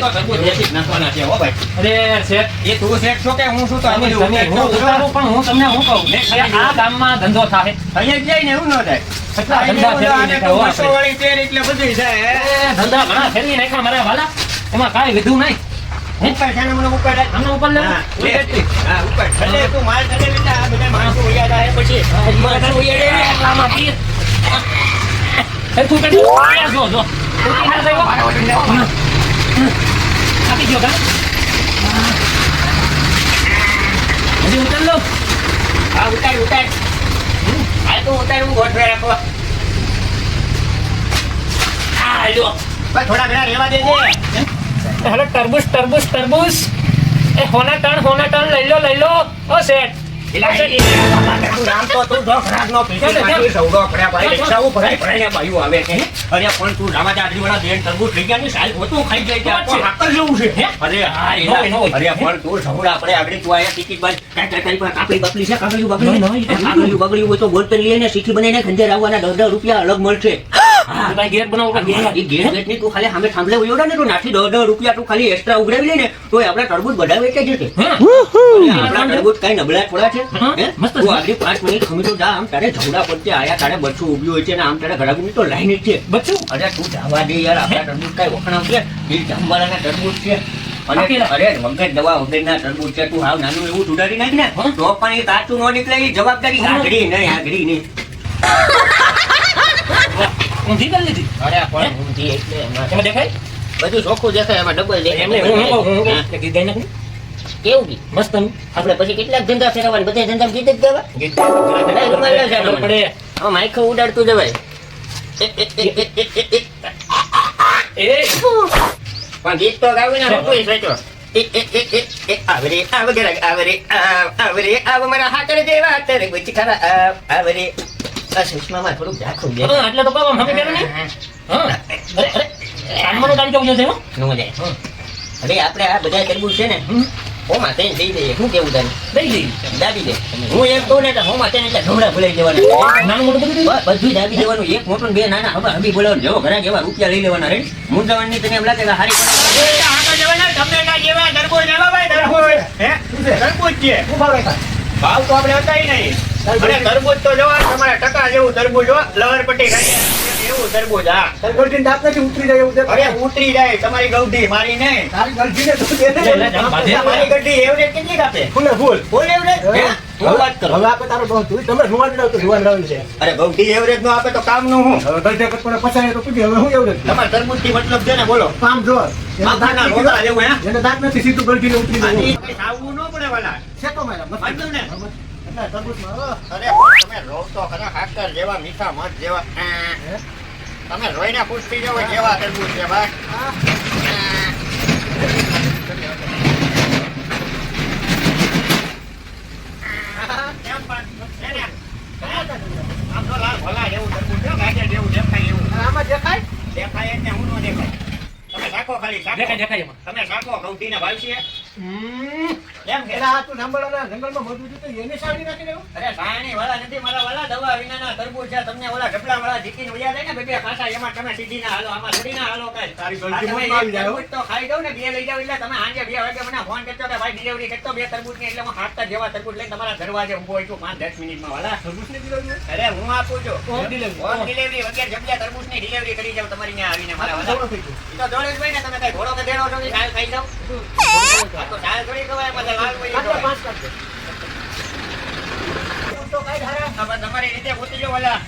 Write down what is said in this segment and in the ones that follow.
તો તરબૂચ દેશી નાખવાના છે હો ભાઈ. અરે શેઠ, એ તું શેઠ છો કે હું શું તો તમે હું ઉતારું પણ હું તમને હું કહું કે આ ગામમાં ધંધો થાય. અહીંયા જાય ને એવું ન થાય. કેટલા ધંધા ફેરવી નાખ્યા હો આપણે. વાળી તેલ એટલે બધું થાય. ધંધા ઘણા ફેરવી નાખ્યા મારા વાલા, એમાં કાંઈ વિધું નહીં. ઉપર છે ને મને ઉપર આમને ઉપર લેવું. હા ઉપર ભલે તું માલ થશે એટલે આ બધા માણસો ઉયા જાય પછી માથા ઉયા જાય આમાં પીએ. એ તું કેટલું આ જો તું ના થયો આપી ગયો કા હજી ઉતર લો. હા ઉતાર આ તો ઉતાર હું ગોઠવે રાખો. આ લ્યો બસ થોડા ઘણા રહેવા દેજે. હેલો તરબૂચ એ હોના ટન લઈ લો ઓ શેઠ. નામ તો તું ઢોકરાકનો પીછી સૌડો પડ્યા ભાઈ રિક્ષાઓ ભરાય ભાઈઓ આવે છે. અરે પણ તું રામા ચાદરીવાળા બેન તરબૂચ લઈ ગયા ને સાલ હોતું ખાઈ જાય ત્યાં તો હાકર જેવું છે. અરે હા એનો અરે પણ તું સૌડા આપણે આગળ તું આયા ટિકિટ બાદ કાઈ કાપડી બકલી છે કાગળિયું બગડ્યું હોય તો બોલપેન લઈને સીઠી બનાવીને ખંજર આવવાના 10 રૂપિયા અલગ મળશે. ભાઈ ગેર બનાવો ગેર ની તું ખાલી સામે થાંભલે ઉયોડા ને તું નાથી 10 રૂપિયા તું ખાલી એક્સ્ટ્રા ઉઘરાવી લે ને તો આપણે તરબૂચ બધાવે કે જશે. આપણા તરબૂચ કઈ નબળા થોડા છે. મસ્ત તું આગળ 5 મિનિટ ખમી તો જા. આમ તારે ઝઘડા પડતે આયા તારે બચ્ચું ઉભ્યું હોય છે ને આમ તારે ઘરાગુની તો લાઈન જ છે બચ્ચું. અરે તું જવા દે યાર, આપણા તરબૂચ કઈ વખણાવ છે એ જામવાળાના તરબૂચ છે. અને અરે વગર દવા વગરના તરબૂચ છે. તું હાવ નાનું એવું સુધારી નાખ ને તો પણ એ કાચું ન નીકળે એ જવાબદારી આગળી નહીં. ઊંધી કરી લીધી. અરે પણ ઊંધી એટલે એમાં દેખાય બધું ચોખ્ખું દેખાય, એમાં ડબલ દેખાય. ગીત નાખી કેવું ગીત મસ્ત આપણે પછી કેટલાક ધંધા ફેરવવાની, બધા ધંધા ગીત જ ગાવા. પડે માઇક ઉડાડતું જવાય. પણ ગીત તો ગાવું ને હોતું વેચો. આવરે આવ મારા હાકર જેવા તારે ગુચી ખાવા આવરે. સુષ્મામાં થોડુંક ઝાખું દે. એટલે તો બાબા મમ્મી બેન ને હા અરે કાનમાંનો દાંડો ઉજો છે હો નો દે. હવે આપણે આ બધા તરબૂચ છે ને હોમાં તેને દઈ દઈએ. શું કેવું તારે? દઈ દઈ દાબી દે. હું એમ કહું ને કે હોમાં તેને એટલે ઢોળા ભૂલાઈ જવાના. નાનું મોટું બધું બધું દાબી દેવાનું. એક મોટું ને બે નાના હવે હબી બોલાવવાનું. જેવો ઘણા જેવા રૂપિયા લઈ લેવાના. રેડી મુંજાવાની તને એમ લાગે કે હારી ભાવ તો આપણે હતા નહીં. તરબૂચ તો જોવા તમારા ટકા જેવું તરબૂચ લહરપટ્ટી એવું તરબૂચ. હા ઉતરી જાય એવું અરે ઉતરી જાય તમારી ગૌઢી મારી નહીં. તારી ગલતી ને તું દે. મારી ગઢી એવરેજ કેટલી કાપે? ફૂલે ફૂલ ફૂલ એવરેજ? હું વાત કરો. હવે આપણે તારો તમે જોવા તો જોવા રહ્યું છે. અરે ગૌઢી એવરેજ નો આપે તો કામ નું હું. હવે ગલતે કટકોને પચાય તો પૂછી હવે હું એવું તમારે તરબૂચ થી મતલબ છે ને બોલો. કામ જો માથાના રોટલા જેવું હે. એને દાંત નથી સીધું ગલતી ને ઉતરી જાય. ખાવું ન પડે વાલા. છે તો મારા વાંધો ને. એટલે તરબૂચમાં અરે તમે રો તો ખરા ખાકર જેવા મીઠા મધ જેવા. તમે રોઈને ખુશ થઈ જાવ જેવા તરબૂચ છે ભાઈ. આમ તો લાલ ભલા જેવું તરબૂચ છે, ગાજર જેવું દેખાય એવું. આમાં દેખાય દેખાય એટલે હું ન દેખાય. તમે શાકો ખાલી શાકો. દેખાય એમાં તમે શાકો ગૌઠીને ભાવશે એમ કે એના હાથ સાંભળવાના જંગલમાં મજૂર તો એને સાડી નાખી દેવું. અરે સાયણી વાળા નથી મારા વાળા. દવા વિનાના તરબૂચ છે. તમને ઓલા ઢપલા વાળા જીકીને વયા જાય ને બે પાછા એમાં તમે સીધી ના હાલો, આમાં થોડી ના હાલો કાઈ. તારી આ ગલતી તમે માં એક આવી જાય. તરબૂચ તો ખાઈ જાવ ને બે લઈ જાવ એટલે તમે સાંજે 2 વાગે મને ફોન કરજો કે ભાઈ ડિલિવરી કરતો 2 તરબૂચ ની. એટલે હું 7 જેવા તરબૂચ લઈને તમારા દરવાજે ઊભો હોય છું 5-10 મિનિટમાં વાળા. તરબૂચ ને દીધું. અરે હું આપું છું હોમ ડિલિવરી. હોમ ડિલિવરી વગર જગ્યા તરબૂચ ની ડિલિવરી કરી જાવ તમારી ત્યાં આવીને મારા આ વાળા. તો થઈ ગયું. ઈ તો જોડે જ ભાઈ ને તમે કઈ ઘોડો કે દેડો છો કે કાલ ખાઈ જાવ. આ તો ચાલ થોડી ખવાય એમાં તો લાલ હોય આટલા 5 કાઢ દે. તો કાઈ ધારા હવે તમારી રીતે પૂછી જો વાલા.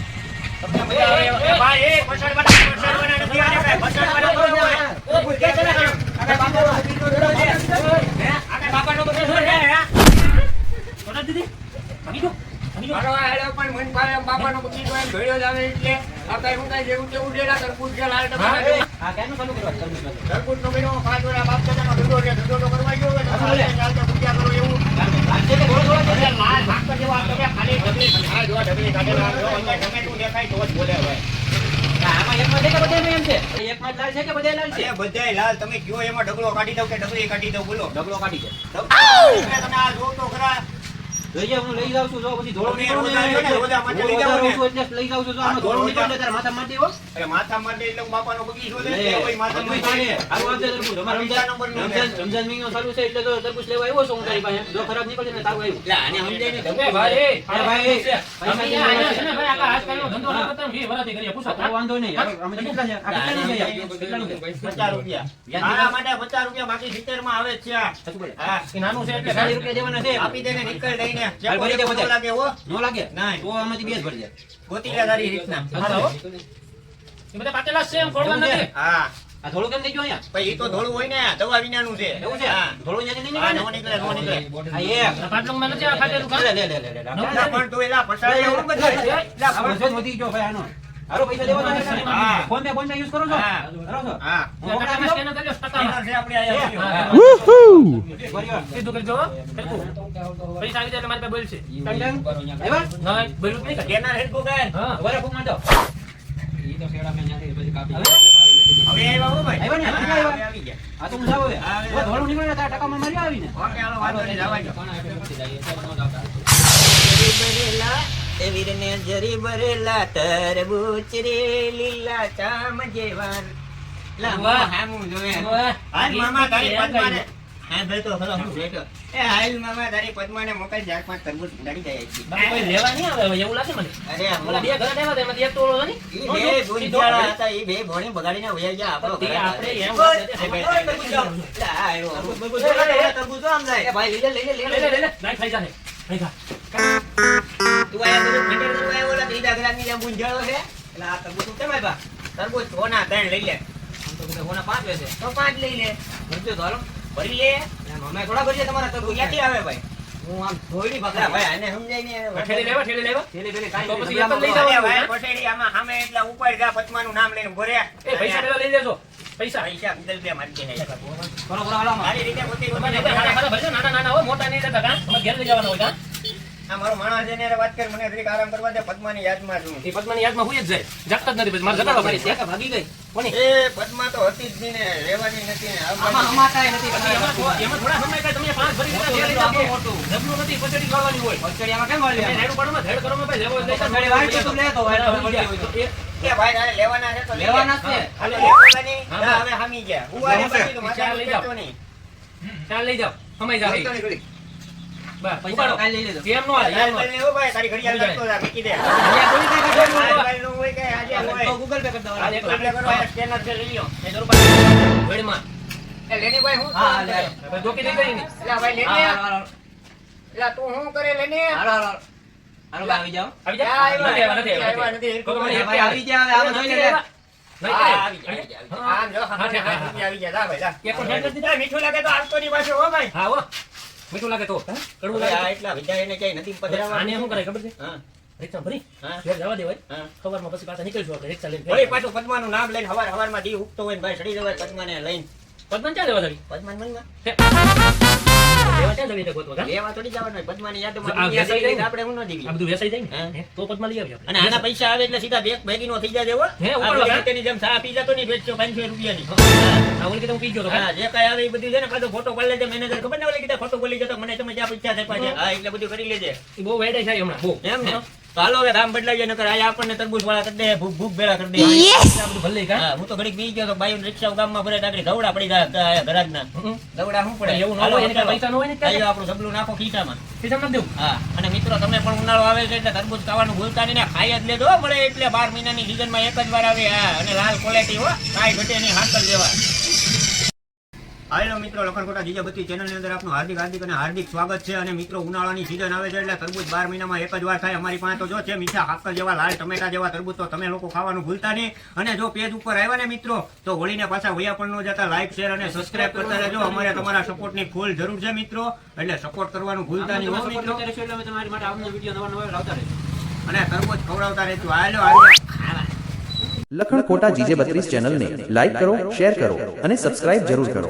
તમને મજા આવે એ ભાઈ એ પછાડવાના નથી આને ભાઈ પછાડવાના તો હોય. તરબૂચ કે છે ને આગળ બાપા દીધો દેડો છે. હે આને બાપાનો બધો છે હે છોડા દીધી ભાગી ગયો મારો આ હેડો પણ મન પાડે બાપાનો બગીચો એમ ભળ્યો જ આવે એટલે આ કઈ હું કઈ જેવું તેવું ડેરા તરબૂચ છે લાલ ટમાટર છે. આ કેનું ચાલુ કરવા તરબૂચ તરબૂચનો મહિનો 5 વર્ષ બાપ દાદાનો ધંધો છે. ધંધો તો કરવા ગયો હોય તો ચાલતે પૂજા કરો એવું લાગે તો થોડો થોડો લાલ ભાગતા જેવા તમે ખાલી ઢગલી આ જો ઢગલી કાઢેલા જો અહીંયા ગમે તું દેખાય તો જ બોલે હવે. આમાં એકમાં છે કે બધામાં એમ છે એકમાં જ લાલ છે કે બધાય લાલ છે અરે બધાય લાલ. તમે કયો એમાં ઢગલો કાઢી દઉં કે ઢગલી કાઢી દઉં બોલો. ઢગલો કાઢી દે તમે આ જો તો ખરા લઈ જાવ, હું લઈ જાઉં છું. જો પછી ધોળો તમે નીકળો રોજ આવ્યો ને, રોજ આ માટે લઈ જાઓ ને. રોજ એટલે લઈ જાઉં છું. જો આમાં ધોળો નીકળે એટલે તારા માથા માટી હો. અરે માથા માટે એટલે હું બાપાનો બગીચો છે, લે, તે કોઈ માથા બધું માટે. ચાલે. આવું આવશે તરબૂચ. અમારે બીજા નંબરનું છે. રમજાન મહિનો ચાલુ છે એટલે તો તરબૂચ લેવા આવ્યો છું હું તારી પાસે. જો ખરાબ નીકળશે ને તારું આવ્યું. એટલે આને સમજાય નહીં. એ ભાઈ, અરે ભાઈ, અમે અહીંયા છે ને ભાઈ, આખા આજકાલનો ધંધો ન કરતા ને 20 વર્ષથી કરીએ. પૂછો. તો વાંધો નહીં. અમે કેટલા છે? આ કેટલાનું છે? કેટલાનું છે? 50 રૂપિયા. મારા માટે 50 રૂપિયા, બાકી 70 માં આવે જ છે આ. સાચું બોલે. હા, એ નાનું છે એટલે 40 રૂપિયા દેવાના છે. આપી દે ને, નીકળ દઈને. હાલ ભરી દે ચેકો બધા. લાગે હો. નો લાગે? નહીં. તો આમાંથી બે જ ભરી દે. ગોતી લે તારી રીતના. હાલો. એ બધા પાકેલા જ છે, એમ ખોડવા નથી. હા, આ થોડું કેમ દેજો અહીંયા? પછી ઈ તો ધોળું હોય ને, દવા વિનાનું છે. એવું છે? હા. થોડું અહીંયાથી નહીં હા, નીકળે નો ને? નીકળે, નો નીકળે. આ એક. આ પાટલુંમાં નથી આ ખાધેલું કાં? લે, લે, લે, લે, લે. ના, પણ તું એલા પસાડી એવું બધું. આ વર્ષો જ વધી ગયો ભાઈ આનો. હાલો, પૈસા દેવા દો. હા. ફોન પે યુઝ કરો છો? હા. કરો છો? હા. હું રોકડા ટકામાં આપી સ્કેનર કરજો, એના ટકામાં. છે આપણે આયા. હા. દઉં? બરાબર. સીધું કરજો, હો. સરખું. પૈસા આવી જાય એટલે મારી પાસે બોલ છે. Tongue tongue. આવ્યા? નહીં, બોલું જ નહીં કરે. કેના હેડ ગોગાય. હા. વરા ફૂંક માંડો. હવે આવ્યા હો ભાઈ. આવ્યા ને? હા, આવ્યા. હવે આવી ગયા. આ તો હું જાવ હવે. હા, હવે ધોળું નીકળે ને તારા ટકામાં મારી આવીને. ઓકે, હાલો, વાંધો નહીં, જવા દો. એ વીરને જરી ભરેલા તરબૂચ રે લીલા ચામ જેવા. લા, વાહ. હામું જોવે. વાહ. હાલ મામા તારી એમ પદ્માને. કહીને. હા, ભાઈ તો ખરો હું બેઠો. એ હાલ મામા તારી પદ્માને મોકલ, 4-5 તરબૂચ ઉડાડી જાય છે. બાકી કોઈ લેવા નહીં આવે હવે, એવું લાગે મને. અરે ઓલા બે ઘરે આવ્યા હતા, એમાંથી એક તો ઓલો નહીં? ઈ બે ગુંજાળા હતા, ઈ બે ભોણી બગાડીને વયા ગયા આપણો તે ઘર આપણે હતા. એમ ઓય, વાત ઓય, નથી. તરબૂચ આમ. લા, આવ્યો. તરબૂચ, ઓય, ઓય, તરબૂચ આમ જાય. ભાઈ લઈ લે, લઈ લે, લઈ લે, લે. લે, લે, લે. નહીં, ખાઈ જાને. ખાઈ જા. તું આયા બધું ફંડેર કરવા આવ્યો, ઓલા ત્રીજા ગ્રામની જેમ ગુંજાળો છે. એટલે આ તરબૂચ કેમ આપ્યા? તરબૂચ સોના 3 લઈ લે. આમ તો બધા હોના 5 વેચે. તો 5 લઈ લે. ભરજો તો હાલો. ભરી લે. અમે થોડા ભરીએ તમારા તું તરબૂચ. ક્યાંથી આવે ભાઈ? હું આમ ધોઈની અલા, પકડા ભાઈ આને સમજાય ને. ઠેલી લેવા, ઠેલી લેવા. થેલી પેલી કાંઈ તો નહીં. પછી એક જ લઈ ડબલામાં જાઓ. અરે ભાઈ, પછેડી આમાં સામે એટલા ઉપર જા, પદ્માનું નામ લઈને ભરે. એ પૈસા લેવા લઈ લેજો. પૈસા. પૈસા ગૂગલ પે મારી દે. કરો, કરો, હાલો આમાં. મારી રીતે પોતે તમારે એટલે હારા હારા ભરજો, નાના નાના હોય, મોટા નહીં લેતા કાં? તમારે ઘેર લઈ જવાના હોય કાં? આ મારો માણસ છે ને એને વાત કર, મને જરીક આરામ કરવા દે, પદ્માની યાદમાં છું. એ પદ્માની યાદમાં હુઈ જ જાય. જાગતા જ નથી પછી મારે જગાડવા મારી પડે. શેકા ભાગી ગઈ. કોની? એ પદ્મા તો હતી જ નહીં ને, રહેવાની નથી ને. આમાં હમાતાય નથી. એમાં થોડા સમય કાંઈ તમે 5 ભરી દીધા, બે લઈ જાઓ કે? જબલું નથી, પચડી કાઢવાની હોય. પચડિયામાં કેમ વાળી તમે આમાં? હેડ પાડોમાં ધેડ કરોમાં ભાઈ લેવો હોય લઈ જાઓ. ઘડી વાળી તો લે તો વાળી તો વળી હોય તો. કે ભાઈ તારે લેવાના છે તો લઈ લે. લેવાના જ છે. હાલો, લેવાના હા, જા, હા. હવે હામી ગયા. ઉવારે હું છે? પછી તો માથા ચાલ લઈ જાઓ. કરતો નહીં. ચાલ લઈ જાઓ. સમય જા કરતો નહીં ઘડી. બસ પૈસા ઉપાડો. કાંઈ લઈ લેજો. એમ નો હાલે, એમ નો હાલે. લઈ લે, હો ભાઈ, તારી ઘડિયાળ કરતો જા, મૂકી દે. અહીંયા થોડી કાંઈ કાઢવાનું હોય. મોબાઈલ નું હોય કે આજે હોય. તો Google Pay કરી દેવાનું. આ એક આપણે કરો, આ સ્કેનર છે, લઈ લ્યો. એ જરૂર પડે. વેડમાં. એ લેની ભાઈ, હું હા, શું લે. કરે? હવે ધોકી દઈ ગઈ ને. એલા ભાઈ, લેની. હાલો, હાલો, એલા તું શું કરે, લેની? હાલો, હાલો. હાલો, ભાઈ, આવી જાઓ. આવી ક્યાં જા. આવ્યા? નથી આવ્યા, નથી આવ્યા નથી. આવ્યા. તો મને એ ભાઈ આવી ગયા, હવે આમાં જોઈ લે. નહીં હા, કરે. આવી ગયા, આવી ગયા. આમ જો, હા, સામે હા, હાથ આવી ગયા. જા ભાઈ, જા. એક પણ હેડ નથી. એ મીઠું લાગે તો આવતો નહીં પાછો, હો ભાઈ. હા હો. મીઠું લાગે તો કડવું હવે આ લાગે એટલા વિચારીને ક્યાંય નથી તો. પધરાવવાનું. આને શું કરાય ખબર છે? હા, રિક્ષા ભરી હા, ઘેર જવા દેવાય. હા. સવારમાં પછી પાછા નીકળીશું આપણે રિક્ષા લઈને. વળી પાછું પદ્માનું નામ લઈને હવારમાં દી ઉગતો હોય ને ભાઈ ચડી જવાય પદ્માને લઈને. પદ્મન ક્યાં જવા દડી? પદ્માને મનમાં લેવા ક્યાં જવી ગોતવા કાં? લેવા થોડી જવાનું હોય. પદ્માની યાદોમાં આ દુનિયા વેચાઈ થઈ ગઈ જાય તો આપણે હું ન દીવી. આ બધું વેચાઈ જાય હા. ને તો પદ્મા લઈ આવીએ અને આના પૈસા આવે એટલે સીધા બેગ બેગીનો થઈ જાય એવો. હે, આ ઉપાડો પેલી કાં? તેની જેમ ચા પી જતો નહીં, વેચજો 500 રૂપિયાની. આ ઓલી કીધું હું પી ગયો તો હા, જે કાંઈ આવે એ બધું છે ને પાછો ફોટો પાડી લેજે. મેનેજર ખબર ને ઓલી કીધા ખોટું બોલી જતો, મને તમે જ્યાં પૈસા આપ્યા છે. હા, એટલે બધું કરી લેજે. એ બહુ વેડે છે હમણાં બહુ એમ ને? તો હાલો હવે રામ બદલાઈ જાય, નકર આયા આપણને તરબૂચ વાળા કરી દે, ભૂખ ભૂખ ભેળા કરી દે. આ બધું ભલે કાં? હા, હું તો ઘડીક બી ગયો તો બાયું રિક્ષા ગામમાં ભરે ટાકડી ધવડા પડી જાય ઘરાકના. ધવડા શું પડે? એવું ન હાલો, હોય ને ચાલો. પૈસા ન હોય ને ક્યાં? આયો આપણું જબલું નાખો ખીચામાં. ખિસ્સામાં નાખી દેવું. હા, અને મિત્રો તમે પણ ઉનાળો આવે છે એટલે તરબૂચ ખાવાનું ભૂલતા નહીં ને, ખાઈ જ લેજો હો. મળે એટલે 12 મહિનાની સીઝનમાં એક જ વાર આવે. હા, અને લાલ ક્વોલિટી હો, કાંઈ ઘટે નહીં, હાકલ જેવા. હાલો મિત્રો, લખણકોટા જીજાબત્તી ચેનલની અંદર આપનું હાર્દિક હાર્દિક અને હાર્દિક સ્વાગત છે. અને મિત્રો ઉનાળાની સીઝન આવે છે એટલે તરબૂચ 12 મહિનામાં એક જ વાર થાય. અમારી પાસે તો જો છે મીઠા હાકર જેવા લાલ ટમેટા જેવા તરબૂચ, તો તમે લોકો ખાવાનું ભૂલતા નહીં. અને જો પેજ ઉપર આવ્યા ને મિત્રો, તો વળીને પાછા વયા પણ ન જતા, લાઈક શેર અને સબસ્ક્રાઇબ કરતા રહેજો. અમારે તમારા સપોર્ટની ફૂલ જરૂર છે મિત્રો, એટલે સપોર્ટ કરવાનું ભૂલતા નહીં હો મિત્રો. એટલે અમે તમારી માટે આવનો વિડીયો નવા લાવતા રહીશું. અને તરબૂચ ખવડાવતા રહેજો. હાલો હાલો. લખણકોટા જીજે 32 ચેનલને લાઈક કરો, શેર કરો અને સબસ્ક્રાઇબ જરૂર કરો.